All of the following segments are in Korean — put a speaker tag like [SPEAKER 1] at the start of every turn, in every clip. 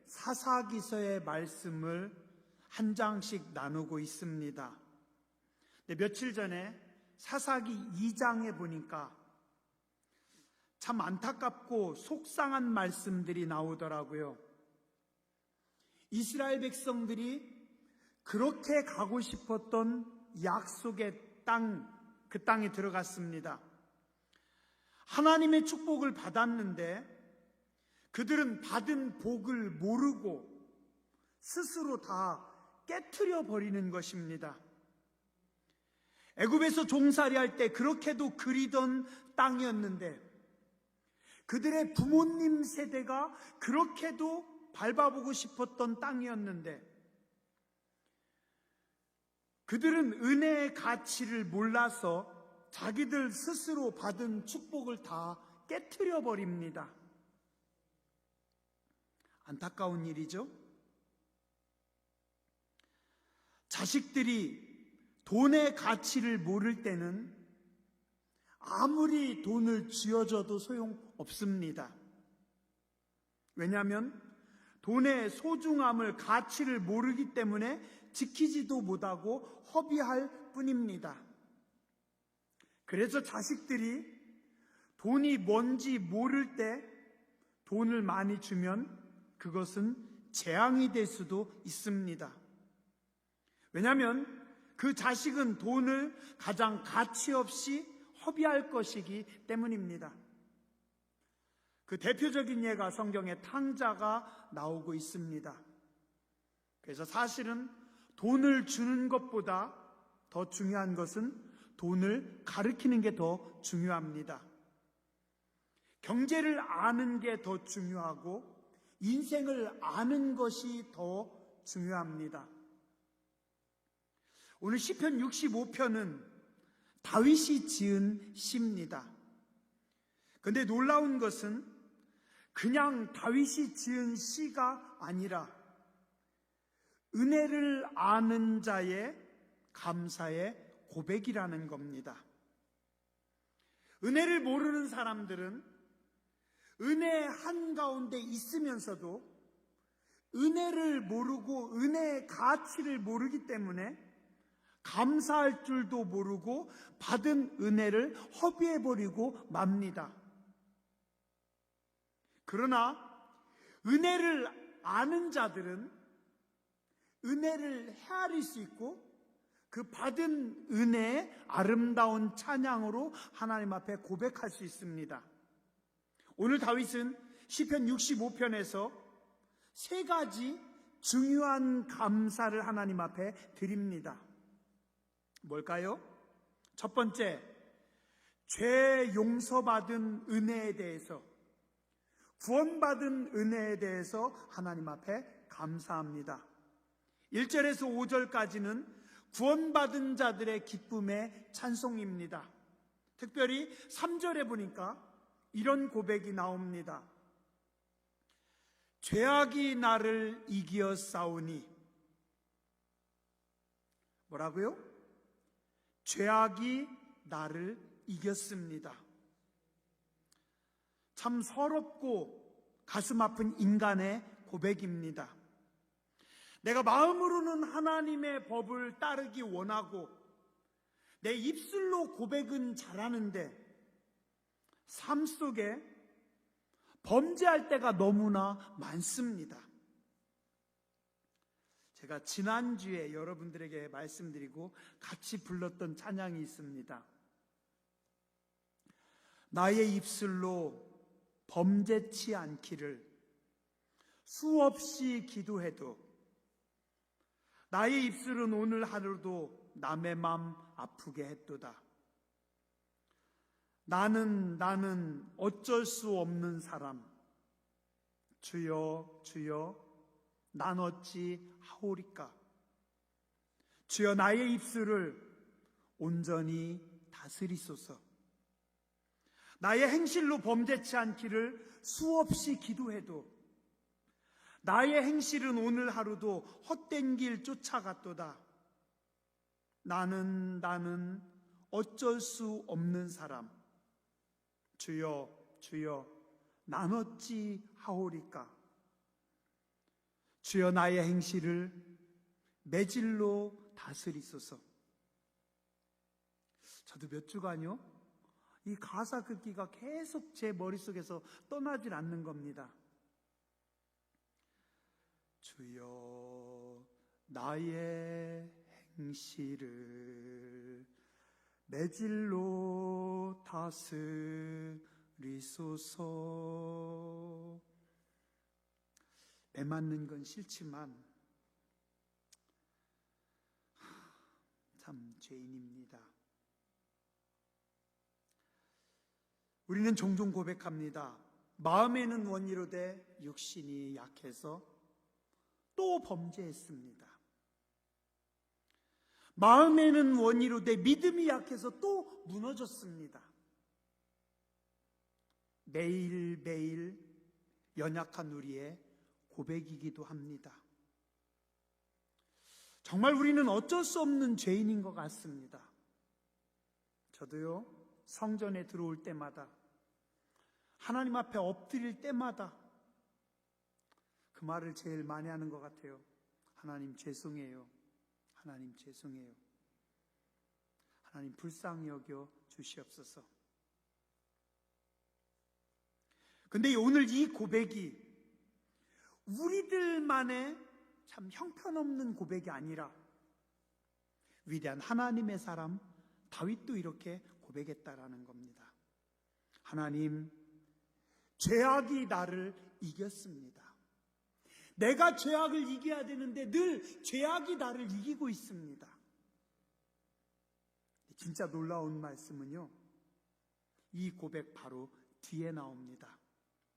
[SPEAKER 1] 사사기서의 말씀을 한 장씩 나누고 있습니다. 근데 며칠 전에 사사기 2장에 보니까 참 안타깝고 속상한 말씀들이 나오더라고요. 이스라엘 백성들이 그렇게 가고 싶었던 약속의 땅, 그 땅에 들어갔습니다. 하나님의 축복을 받았는데 그들은 받은 복을 모르고 스스로 다 깨트려 버리는 것입니다. 애굽에서 종살이할 때 그렇게도 그리던 땅이었는데, 그들의 부모님 세대가 그렇게도 밟아보고 싶었던 땅이었는데, 그들은 은혜의 가치를 몰라서 자기들 스스로 받은 축복을 다 깨트려 버립니다. 안타까운 일이죠. 자식들이 돈의 가치를 모를 때는 아무리 돈을 쥐어줘도 소용없습니다. 왜냐하면 돈의 소중함을, 가치를 모르기 때문에 지키지도 못하고 허비할 뿐입니다. 그래서 자식들이 돈이 뭔지 모를 때 돈을 많이 주면 그것은 재앙이 될 수도 있습니다. 왜냐하면 그 자식은 돈을 가장 가치 없이 허비할 것이기 때문입니다. 그 대표적인 예가 성경에 탕자가 나오고 있습니다. 그래서 사실은 돈을 주는 것보다 더 중요한 것은 돈을 가르치는 게 더 중요합니다. 경제를 아는 게 더 중요하고 인생을 아는 것이 더 중요합니다. 오늘 시편 65편은 다윗이 지은 시입니다. 그런데 놀라운 것은 그냥 다윗이 지은 시가 아니라 은혜를 아는 자의 감사의 고백이라는 겁니다. 은혜를 모르는 사람들은 은혜 한가운데 있으면서도 은혜를 모르고 은혜의 가치를 모르기 때문에 감사할 줄도 모르고 받은 은혜를 허비해버리고 맙니다. 그러나 은혜를 아는 자들은 은혜를 헤아릴 수 있고 그 받은 은혜의 아름다운 찬양으로 하나님 앞에 고백할 수 있습니다. 오늘 다윗은 시편 65편에서 세 가지 중요한 감사를 하나님 앞에 드립니다. 뭘까요? 첫 번째, 죄 용서받은 은혜에 대해서, 구원받은 은혜에 대해서 하나님 앞에 감사합니다. 1절에서 5절까지는 구원받은 자들의 기쁨의 찬송입니다. 특별히 3절에 보니까 이런 고백이 나옵니다. 죄악이 나를 이기어 싸우니. 뭐라고요? 죄악이 나를 이겼습니다. 참 서럽고 가슴 아픈 인간의 고백입니다. 내가 마음으로는 하나님의 법을 따르기 원하고 내 입술로 고백은 잘하는데 삶 속에 범죄할 때가 너무나 많습니다. 제가 지난주에 여러분들에게 말씀드리고 같이 불렀던 찬양이 있습니다. 나의 입술로 범죄치 않기를 수없이 기도해도 나의 입술은 오늘 하루도 남의 맘 아프게 했도다. 나는 어쩔 수 없는 사람. 주여 주여 난 어찌 하오리까. 주여 나의 입술을 온전히 다스리소서. 나의 행실로 범죄치 않기를 수없이 기도해도 나의 행실은 오늘 하루도 헛된 길 쫓아갔도다. 나는 어쩔 수 없는 사람. 주여 주여 난 어찌 하오리까. 주여 나의 행실을 매질로 다스리소서. 저도 몇 주간요, 이 가사 긋기가 계속 제 머릿속에서 떠나질 않는 겁니다. 주여 나의 행실을 매질로 다스리소서. 매 맞는 건 싫지만 참 죄인입니다. 우리는 종종 고백합니다. 마음에는 원이로되 육신이 약해서 또 범죄했습니다. 마음에는 원이로되 믿음이 약해서 또 무너졌습니다. 매일매일 연약한 우리의 고백이기도 합니다. 정말 우리는 어쩔 수 없는 죄인인 것 같습니다. 저도요, 성전에 들어올 때마다, 하나님 앞에 엎드릴 때마다 그 말을 제일 많이 하는 것 같아요. 하나님 죄송해요. 하나님 죄송해요. 하나님 불쌍히 여겨 주시옵소서. 근데 오늘 이 고백이 우리들만의 참 형편없는 고백이 아니라 위대한 하나님의 사람 다윗도 이렇게 고백했다라는 겁니다. 하나님, 죄악이 나를 이겼습니다. 내가 죄악을 이겨야 되는데 늘 죄악이 나를 이기고 있습니다. 진짜 놀라운 말씀은요, 이 고백 바로 뒤에 나옵니다.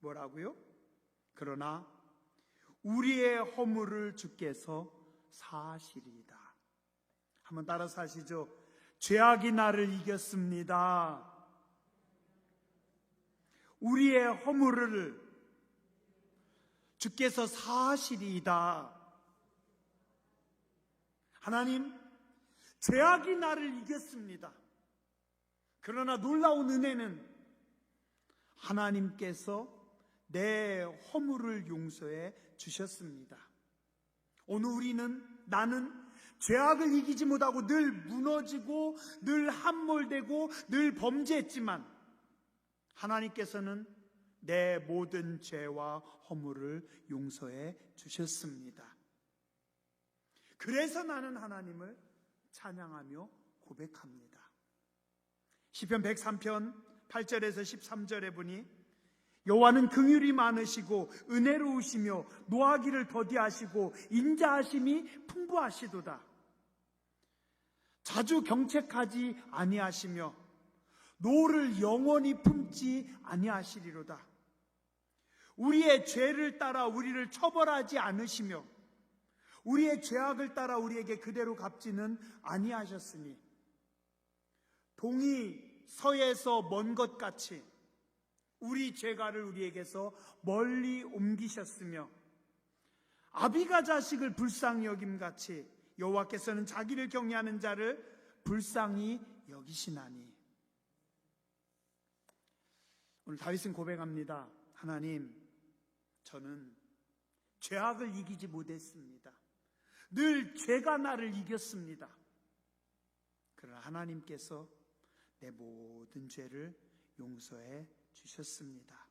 [SPEAKER 1] 뭐라고요? 그러나 우리의 허물을 주께서 사하시리이다. 한번 따라서 하시죠. 죄악이 나를 이겼습니다. 우리의 허물을 주께서 사하시리이다. 하나님, 죄악이 나를 이겼습니다. 그러나 놀라운 은혜는 하나님께서 내 허물을 용서해 주셨습니다. 오늘 나는 죄악을 이기지 못하고 늘 무너지고 늘 함몰되고 늘 범죄했지만 하나님께서는 내 모든 죄와 허물을 용서해 주셨습니다. 그래서 나는 하나님을 찬양하며 고백합니다. 시편 103편 8절에서 13절에 보니 여호와는 긍휼이 많으시고 은혜로우시며 노하기를 더디하시고 인자하심이 풍부하시도다. 자주 경책하지 아니하시며 노를 영원히 품지 아니하시리로다. 우리의 죄를 따라 우리를 처벌하지 않으시며 우리의 죄악을 따라 우리에게 그대로 갚지는 아니하셨으니 동이 서에서 먼 것 같이 우리 죄가를 우리에게서 멀리 옮기셨으며 아비가 자식을 불쌍히 여김같이 여호와께서는 자기를 경외하는 자를 불쌍히 여기시나니. 오늘 다윗은 고백합니다. 하나님, 저는 죄악을 이기지 못했습니다. 늘 죄가 나를 이겼습니다. 그러나 하나님께서 내 모든 죄를 용서해 주셨습니다.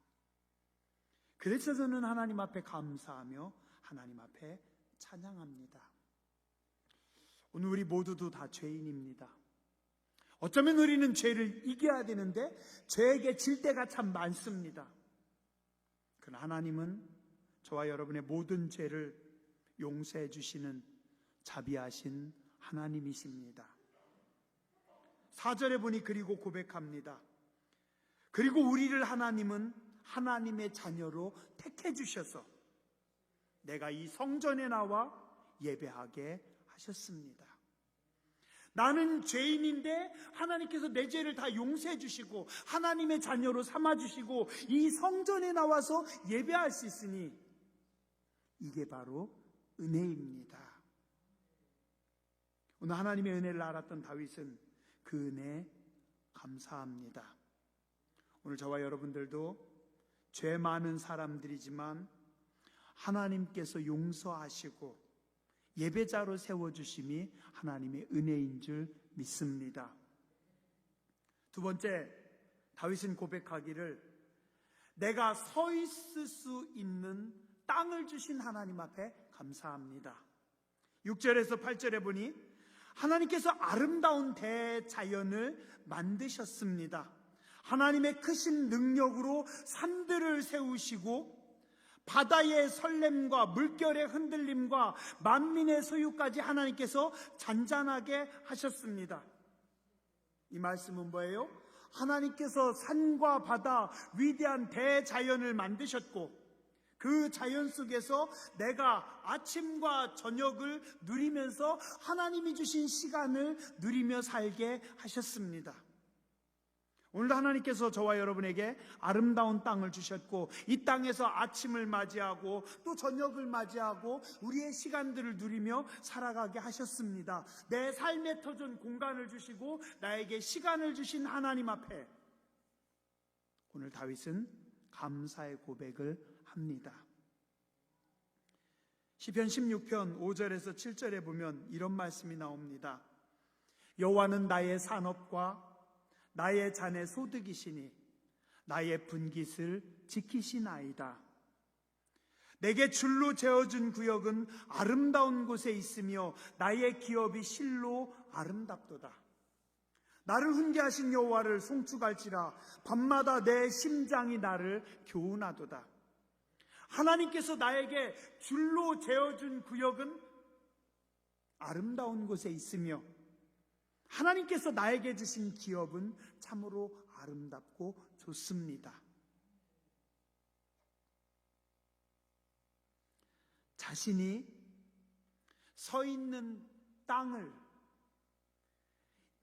[SPEAKER 1] 그래서 저는 하나님 앞에 감사하며 하나님 앞에 찬양합니다. 오늘 우리 모두도 다 죄인입니다. 어쩌면 우리는 죄를 이겨야 되는데 죄에게 질 때가 참 많습니다. 그러나 하나님은 저와 여러분의 모든 죄를 용서해 주시는 자비하신 하나님이십니다. 4절에 보니 그리고 고백합니다. 그리고 우리를 하나님은 하나님의 자녀로 택해 주셔서 내가 이 성전에 나와 예배하게 하셨습니다. 나는 죄인인데 하나님께서 내 죄를 다 용서해 주시고 하나님의 자녀로 삼아 주시고 이 성전에 나와서 예배할 수 있으니 이게 바로 은혜입니다. 오늘 하나님의 은혜를 알았던 다윗은 그 은혜에 감사합니다. 오늘 저와 여러분들도 죄 많은 사람들이지만 하나님께서 용서하시고 예배자로 세워주심이 하나님의 은혜인 줄 믿습니다. 두 번째, 다윗은 고백하기를 내가 서 있을 수 있는 땅을 주신 하나님 앞에 감사합니다. 6절에서 8절에 보니 하나님께서 아름다운 대자연을 만드셨습니다. 하나님의 크신 능력으로 산들을 세우시고 바다의 설렘과 물결의 흔들림과 만민의 소유까지 하나님께서 잔잔하게 하셨습니다. 이 말씀은 뭐예요? 하나님께서 산과 바다, 위대한 대자연을 만드셨고 그 자연 속에서 내가 아침과 저녁을 누리면서 하나님이 주신 시간을 누리며 살게 하셨습니다. 오늘 하나님께서 저와 여러분에게 아름다운 땅을 주셨고 이 땅에서 아침을 맞이하고 또 저녁을 맞이하고 우리의 시간들을 누리며 살아가게 하셨습니다. 내 삶의 터전 공간을 주시고 나에게 시간을 주신 하나님 앞에 오늘 다윗은 감사의 고백을 합니다. 시편 16편 5절에서 7절에 보면 이런 말씀이 나옵니다. 여호와는 나의 산업과 나의 잔의 소득이시니 나의 분깃을 지키시나이다. 내게 줄로 재어준 구역은 아름다운 곳에 있으며 나의 기업이 실로 아름답도다. 나를 훈계하신 여호와를 송축할지라 밤마다 내 심장이 나를 교훈하도다. 하나님께서 나에게 줄로 재어준 구역은 아름다운 곳에 있으며 하나님께서 나에게 주신 기업은 참으로 아름답고 좋습니다. 자신이 서 있는 땅을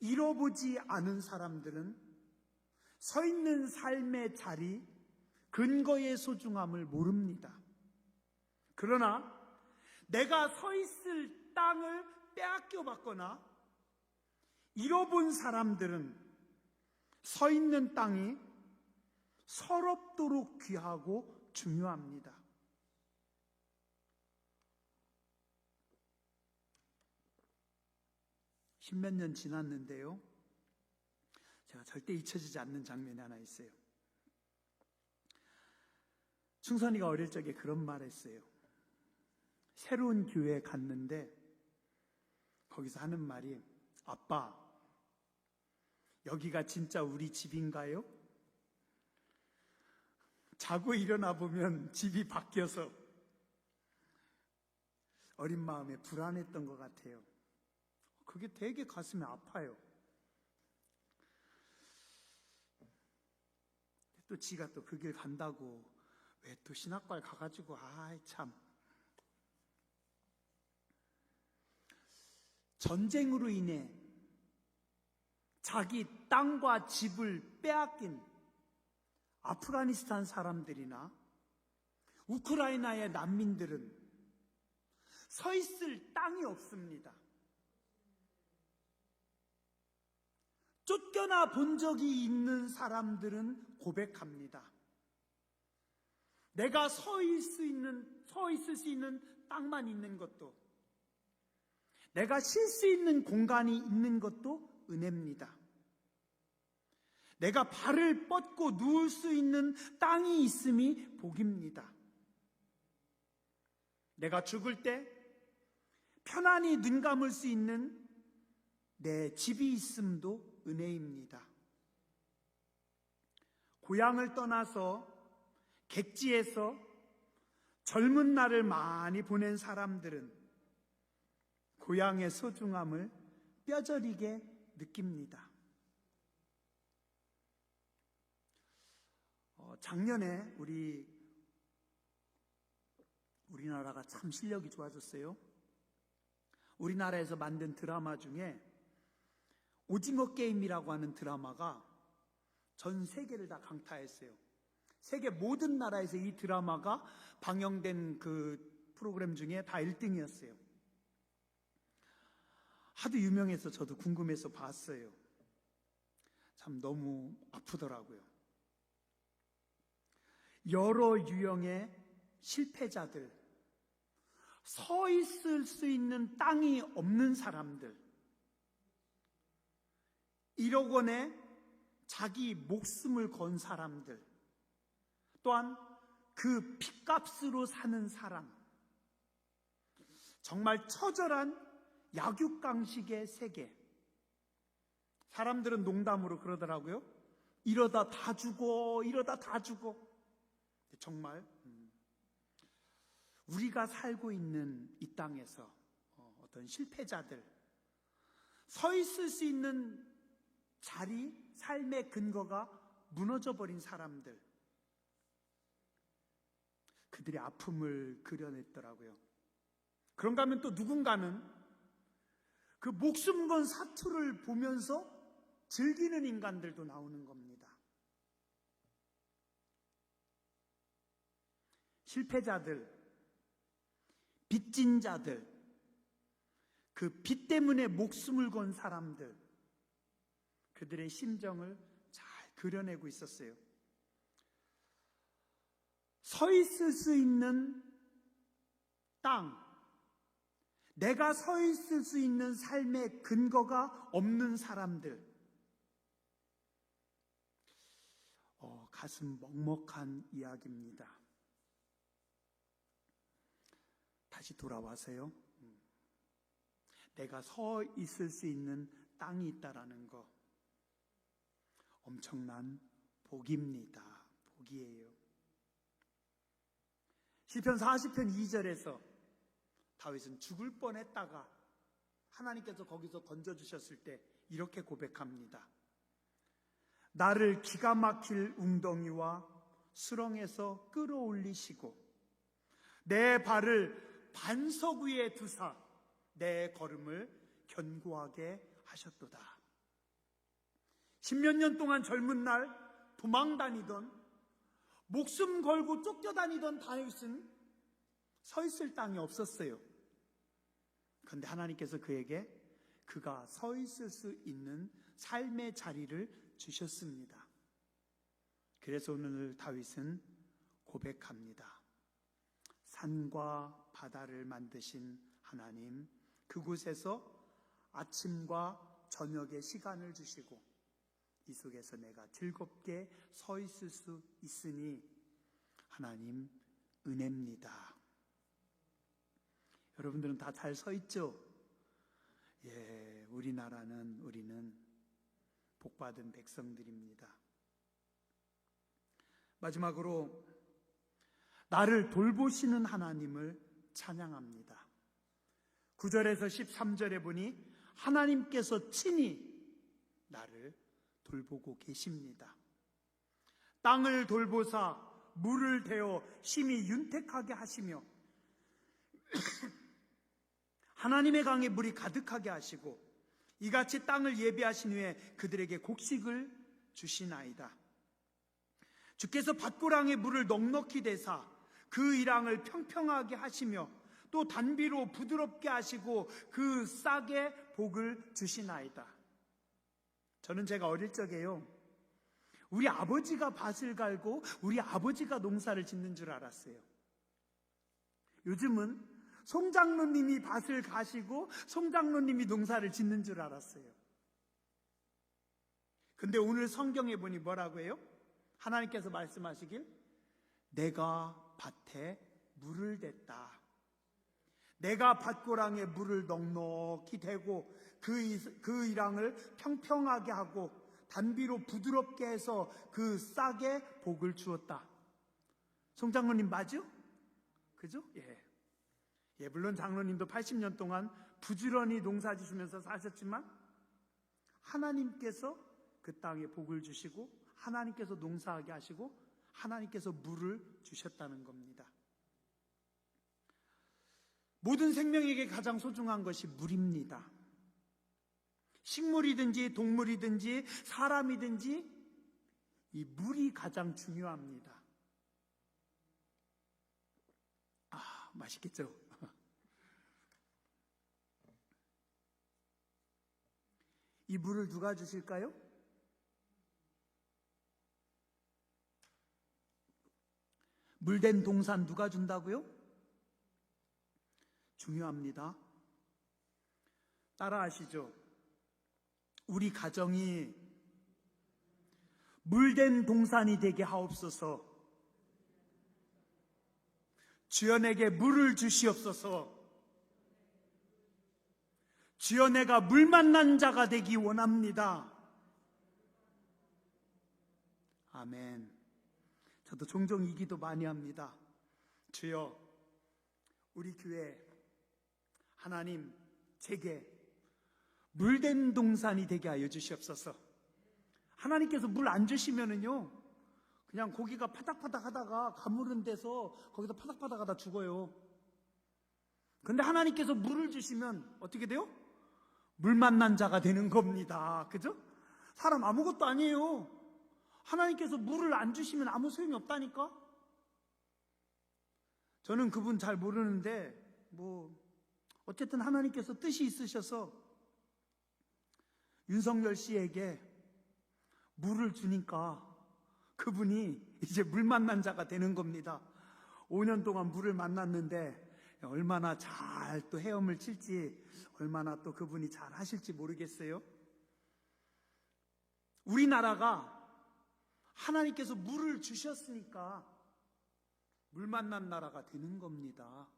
[SPEAKER 1] 잃어보지 않은 사람들은 서 있는 삶의 자리, 근거의 소중함을 모릅니다. 그러나 내가 서 있을 땅을 빼앗겨 받거나 잃어본 사람들은 서 있는 땅이 서럽도록 귀하고 중요합니다. 십몇 년 지났는데요, 제가 절대 잊혀지지 않는 장면이 하나 있어요. 충선이가 어릴 적에 그런 말을 했어요. 새로운 교회에 갔는데 거기서 하는 말이 아빠, 여기가 진짜 우리 집인가요? 자고 일어나 보면 집이 바뀌어서 어린 마음에 불안했던 것 같아요. 그게 되게 가슴이 아파요. 또 지가 또 그 길 간다고 왜 또 신학과에 가가지고 아이 참. 전쟁으로 인해 자기 땅과 집을 빼앗긴 아프가니스탄 사람들이나 우크라이나의 난민들은 서 있을 땅이 없습니다. 쫓겨나 본 적이 있는 사람들은 고백합니다. 내가 서 있을 수 있는 땅만 있는 것도, 내가 쉴 수 있는 공간이 있는 것도 은혜입니다. 내가 발을 뻗고 누울 수 있는 땅이 있음이 복입니다. 내가 죽을 때 편안히 눈 감을 수 있는 내 집이 있음도 은혜입니다. 고향을 떠나서 객지에서 젊은 날을 많이 보낸 사람들은 고향의 소중함을 뼈저리게 느낍니다. 작년에 우리나라가 참 실력이 좋아졌어요. 우리나라에서 만든 드라마 중에 오징어 게임이라고 하는 드라마가 전 세계를 다 강타했어요. 세계 모든 나라에서 이 드라마가 방영된 그 프로그램 중에 다 1등이었어요. 하도 유명해서 저도 궁금해서 봤어요. 참 너무 아프더라고요. 여러 유형의 실패자들, 서 있을 수 있는 땅이 없는 사람들, 1억 원에 자기 목숨을 건 사람들, 또한 그 핏값으로 사는 사람, 정말 처절한 약육강식의 세계. 사람들은 농담으로 그러더라고요. 이러다 다 죽어, 이러다 다 죽어. 정말 우리가 살고 있는 이 땅에서 어떤 실패자들, 서 있을 수 있는 자리, 삶의 근거가 무너져 버린 사람들, 그들의 아픔을 그려냈더라고요. 그런가 하면 또 누군가는 그 목숨 건 사투를 보면서 즐기는 인간들도 나오는 겁니다. 실패자들, 빚진 자들, 그 빚 때문에 목숨을 건 사람들, 그들의 심정을 잘 그려내고 있었어요. 서 있을 수 있는 땅, 내가 서 있을 수 있는 삶의 근거가 없는 사람들, 가슴 먹먹한 이야기입니다. 다시 돌아와서요, 내가 서 있을 수 있는 땅이 있다라는 거, 엄청난 복입니다. 복이에요. 시편 40편 2절에서 다윗은 죽을 뻔했다가 하나님께서 거기서 건져주셨을 때 이렇게 고백합니다. 나를 기가 막힐 웅덩이와 수렁에서 끌어올리시고 내 발을 반석 위에 두사 내 걸음을 견고하게 하셨도다. 10몇 년 동안 젊은 날 도망다니던, 목숨 걸고 쫓겨다니던 다윗은 서 있을 땅이 없었어요. 그런데 하나님께서 그에게 그가 서 있을 수 있는 삶의 자리를 주셨습니다. 그래서 오늘 다윗은 고백합니다. 산과 바다를 만드신 하나님, 그곳에서 아침과 저녁의 시간을 주시고 이 속에서 내가 즐겁게 서 있을 수 있으니 하나님 은혜입니다. 여러분들은 다 잘 서 있죠? 예, 우리는 복받은 백성들입니다. 마지막으로 나를 돌보시는 하나님을 찬양합니다. 9절에서 13절에 보니 하나님께서 친히 나를 돌보고 계십니다. 땅을 돌보사 물을 대어 심히 윤택하게 하시며 하나님의 강에 물이 가득하게 하시고 이같이 땅을 예비하신 후에 그들에게 곡식을 주시나이다. 주께서 밭고랑에 물을 넉넉히 대사 그 일항을 평평하게 하시며 또 단비로 부드럽게 하시고 그 싹에 복을 주시나이다. 저는 제가 어릴 적에요, 우리 아버지가 밭을 갈고 우리 아버지가 농사를 짓는 줄 알았어요. 요즘은 송장로님이 밭을 가시고 송장로님이 농사를 짓는 줄 알았어요. 근데 오늘 성경에 보니 뭐라고 해요? 하나님께서 말씀하시길 내가 밭에 물을 댔다. 내가 밭고랑에 물을 넉넉히 대고 그 일항을 평평하게 하고 단비로 부드럽게 해서 그 싹에 복을 주었다. 송장로님 맞죠? 그죠? 예, 물론 장로님도 80년 동안 부지런히 농사 지시면서 사셨지만 하나님께서 그 땅에 복을 주시고 하나님께서 농사하게 하시고 하나님께서 물을 주셨다는 겁니다. 모든 생명에게 가장 소중한 것이 물입니다. 식물이든지 동물이든지 사람이든지 이 물이 가장 중요합니다. 맛있겠죠? 이 물을 누가 주실까요? 물된 동산 누가 준다고요? 중요합니다. 따라하시죠. 우리 가정이 물된 동산이 되게 하옵소서. 주여 내게 물을 주시옵소서. 주여 내가 물 만난 자가 되기 원합니다. 아멘. 저도 종종 이 기도 많이 합니다. 주여, 우리 교회 하나님 제게 물된 동산이 되게 하여 주시옵소서. 하나님께서 물 안 주시면은요, 그냥 고기가 파닥파닥 하다가 가물은 데서 거기서 파닥파닥 하다 죽어요. 근데 하나님께서 물을 주시면 어떻게 돼요? 물 만난 자가 되는 겁니다. 그죠? 사람 아무것도 아니에요. 하나님께서 물을 안 주시면 아무 소용이 없다니까? 저는 그분 잘 모르는데, 어쨌든 하나님께서 뜻이 있으셔서 윤석열 씨에게 물을 주니까 그분이 이제 물 만난 자가 되는 겁니다. 5년 동안 물을 만났는데 얼마나 잘 또 헤엄을 칠지, 얼마나 또 그분이 잘 하실지 모르겠어요. 우리나라가 하나님께서 물을 주셨으니까 물 만난 나라가 되는 겁니다.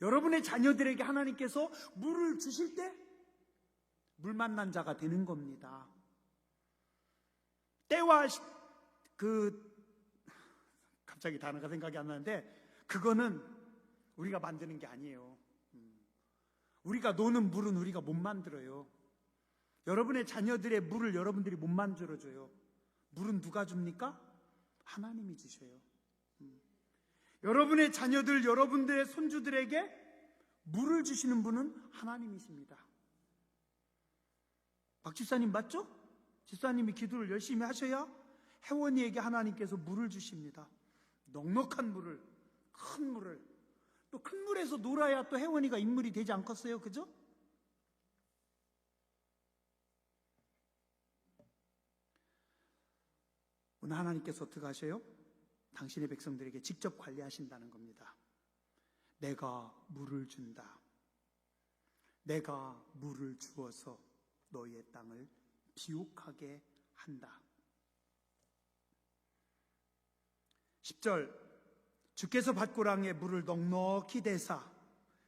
[SPEAKER 1] 여러분의 자녀들에게 하나님께서 물을 주실 때 물 만난 자가 되는 겁니다. 때와 갑자기 단어가 생각이 안 나는데, 그거는 우리가 만드는 게 아니에요. 우리가 노는 물은 우리가 못 만들어요. 여러분의 자녀들의 물을 여러분들이 못 만들어줘요. 물은 누가 줍니까? 하나님이 주셔요. 여러분의 자녀들, 여러분들의 손주들에게 물을 주시는 분은 하나님이십니다. 박 집사님 맞죠? 집사님이 기도를 열심히 하셔야 혜원이에게 하나님께서 물을 주십니다. 넉넉한 물을, 큰 물을. 또 큰 물에서 놀아야 또 혜원이가 인물이 되지 않겠어요? 그죠? 오늘 하나님께서 어떻게 하셔요? 당신의 백성들에게 직접 관리하신다는 겁니다. 내가 물을 준다. 내가 물을 주어서 너희의 땅을 비옥하게 한다. 10절, 주께서 밭고랑에 물을 넉넉히 대사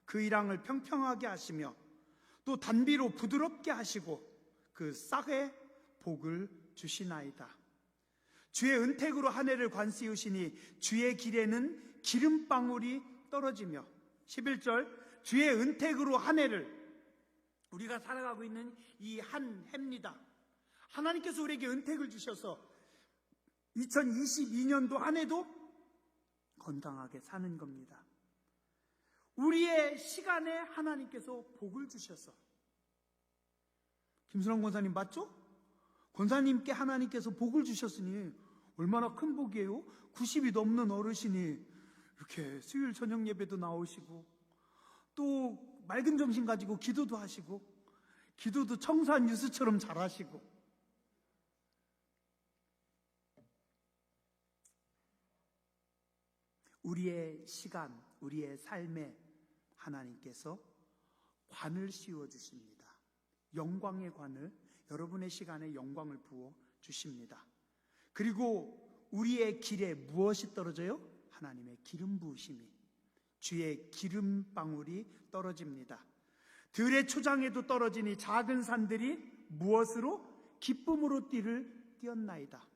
[SPEAKER 1] 그 이랑을 평평하게 하시며 또 단비로 부드럽게 하시고 그 싹에 복을 주시나이다. 주의 은택으로 한 해를 관씌우시니 주의 길에는 기름방울이 떨어지며. 11절, 주의 은택으로 한 해를, 우리가 살아가고 있는 이 한 해입니다. 하나님께서 우리에게 은택을 주셔서 2022년도 한 해도 건강하게 사는 겁니다. 우리의 시간에 하나님께서 복을 주셔서. 김순환 권사님 맞죠? 권사님께 하나님께서 복을 주셨으니 얼마나 큰 복이에요? 90이 넘는 어르신이 이렇게 수요일 저녁 예배도 나오시고, 또 맑은 정신 가지고 기도도 하시고, 기도도 청산 유수처럼 잘하시고. 우리의 시간, 우리의 삶에 하나님께서 관을 씌워 주십니다. 영광의 관을, 여러분의 시간에 영광을 부어 주십니다. 그리고 우리의 길에 무엇이 떨어져요? 하나님의 기름 부으심이, 주의 기름방울이 떨어집니다. 들의 초장에도 떨어지니 작은 산들이 무엇으로? 기쁨으로 뛰었나이다.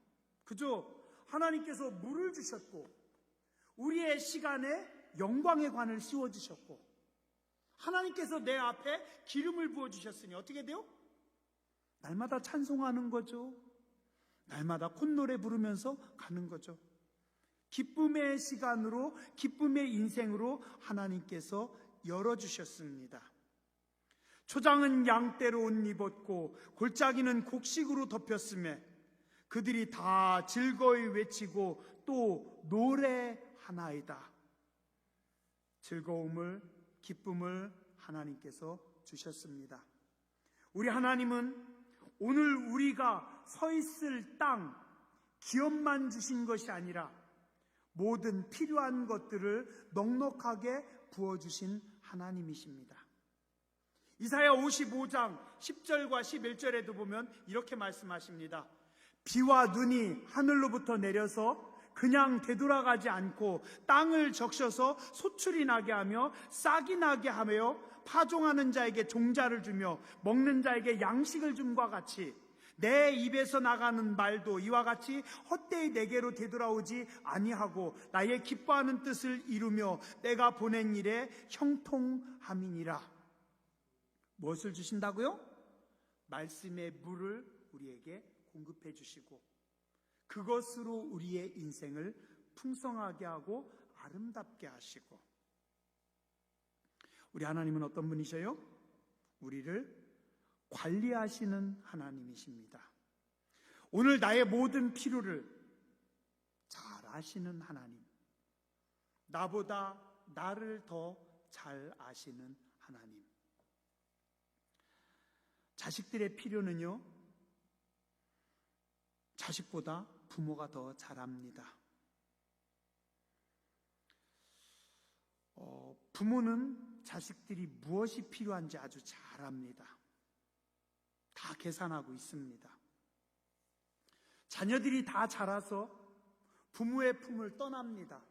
[SPEAKER 1] 그죠? 하나님께서 물을 주셨고, 우리의 시간에 영광의 관을 씌워주셨고, 하나님께서 내 앞에 기름을 부어주셨으니 어떻게 돼요? 날마다 찬송하는 거죠. 날마다 콧노래 부르면서 가는 거죠. 기쁨의 시간으로, 기쁨의 인생으로 하나님께서 열어주셨습니다. 초장은 양떼로 옷 입었고 골짜기는 곡식으로 덮였으며 그들이 다 즐거이 외치고 또 노래하나이다. 즐거움을, 기쁨을 하나님께서 주셨습니다. 우리 하나님은 오늘 우리가 서 있을 땅, 기업만 주신 것이 아니라 모든 필요한 것들을 넉넉하게 부어주신 하나님이십니다. 이사야 55장 10절과 11절에도 보면 이렇게 말씀하십니다. 비와 눈이 하늘로부터 내려서 그냥 되돌아가지 않고 땅을 적셔서 소출이 나게 하며 싹이 나게 하며 파종하는 자에게 종자를 주며 먹는 자에게 양식을 줌과 같이 내 입에서 나가는 말도 이와 같이 헛되이 내게로 되돌아오지 아니하고 나의 기뻐하는 뜻을 이루며 내가 보낸 일에 형통함이니라. 무엇을 주신다고요? 말씀의 물을 우리에게 공급해 주시고 그것으로 우리의 인생을 풍성하게 하고 아름답게 하시고. 우리 하나님은 어떤 분이셔요? 우리를 관리하시는 하나님이십니다. 오늘 나의 모든 필요를 잘 아시는 하나님, 나보다 나를 더 잘 아시는 하나님. 자식들의 필요는요, 자식보다 부모가 더 잘 압니다. 부모는 자식들이 무엇이 필요한지 아주 잘 압니다. 다 계산하고 있습니다. 자녀들이 다 자라서 부모의 품을 떠납니다.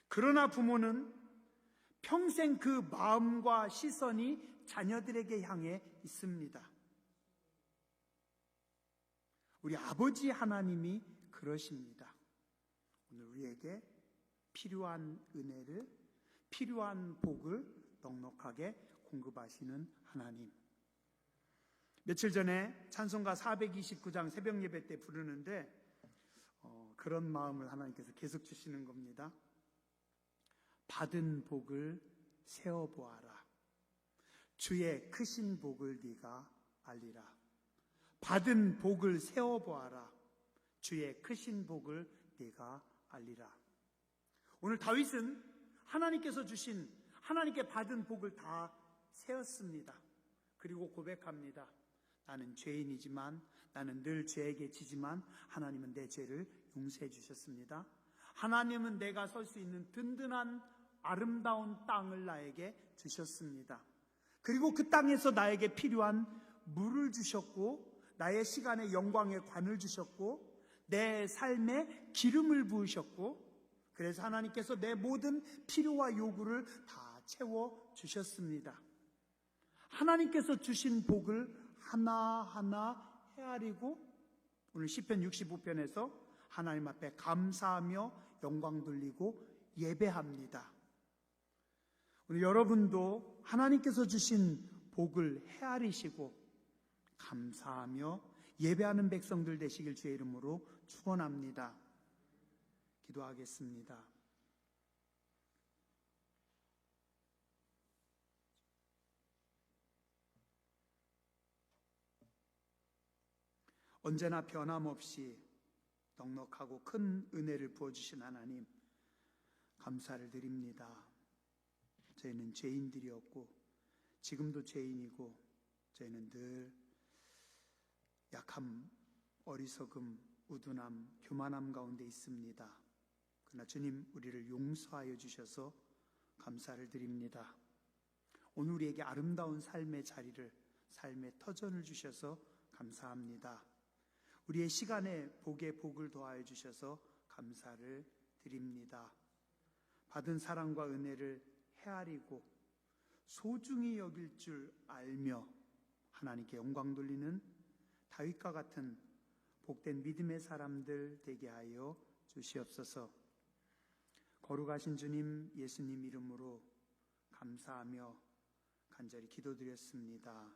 [SPEAKER 1] 그러나 부모는 평생 그 마음과 시선이 자녀들에게 향해 있습니다. 우리 아버지 하나님이 그러십니다. 오늘 우리에게 필요한 은혜를, 필요한 복을 넉넉하게 공급하시는 하나님. 며칠 전에 찬송가 429장 새벽 예배 때 부르는데 그런 마음을 하나님께서 계속 주시는 겁니다. 받은 복을 세어보아라. 주의 크신 복을 네가 알리라. 받은 복을 세어보아라. 주의 크신 복을 네가 알리라. 오늘 다윗은 하나님께서 주신, 하나님께 받은 복을 다 세었습니다. 그리고 고백합니다. 나는 죄인이지만, 나는 늘 죄에게 지지만 하나님은 내 죄를 용서해 주셨습니다. 하나님은 내가 설 수 있는 든든한 아름다운 땅을 나에게 주셨습니다. 그리고 그 땅에서 나에게 필요한 물을 주셨고, 나의 시간에 영광의 관을 주셨고, 내 삶에 기름을 부으셨고, 그래서 하나님께서 내 모든 필요와 요구를 다 채워 주셨습니다. 하나님께서 주신 복을 하나하나 헤아리고 오늘 시편 65편에서 하나님 앞에 감사하며 영광 돌리고 예배합니다. 오늘 여러분도 하나님께서 주신 복을 헤아리시고 감사하며 예배하는 백성들 되시길 주의 이름으로 축원합니다. 기도하겠습니다. 언제나 변함없이 넉넉하고 큰 은혜를 부어주신 하나님, 감사를 드립니다. 저희는 죄인들이었고 지금도 죄인이고 저희는 늘 약함, 어리석음, 우둔함, 교만함 가운데 있습니다. 그러나 주님, 우리를 용서하여 주셔서 감사를 드립니다. 오늘 우리에게 아름다운 삶의 자리를, 삶의 터전을 주셔서 감사합니다. 우리의 시간에 복에 복을 더하여 주셔서 감사를 드립니다. 받은 사랑과 은혜를 헤아리고 소중히 여길 줄 알며 하나님께 영광 돌리는 다윗과 같은 복된 믿음의 사람들 되게 하여 주시옵소서. 거룩하신 주님, 예수님 이름으로 감사하며 간절히 기도드렸습니다.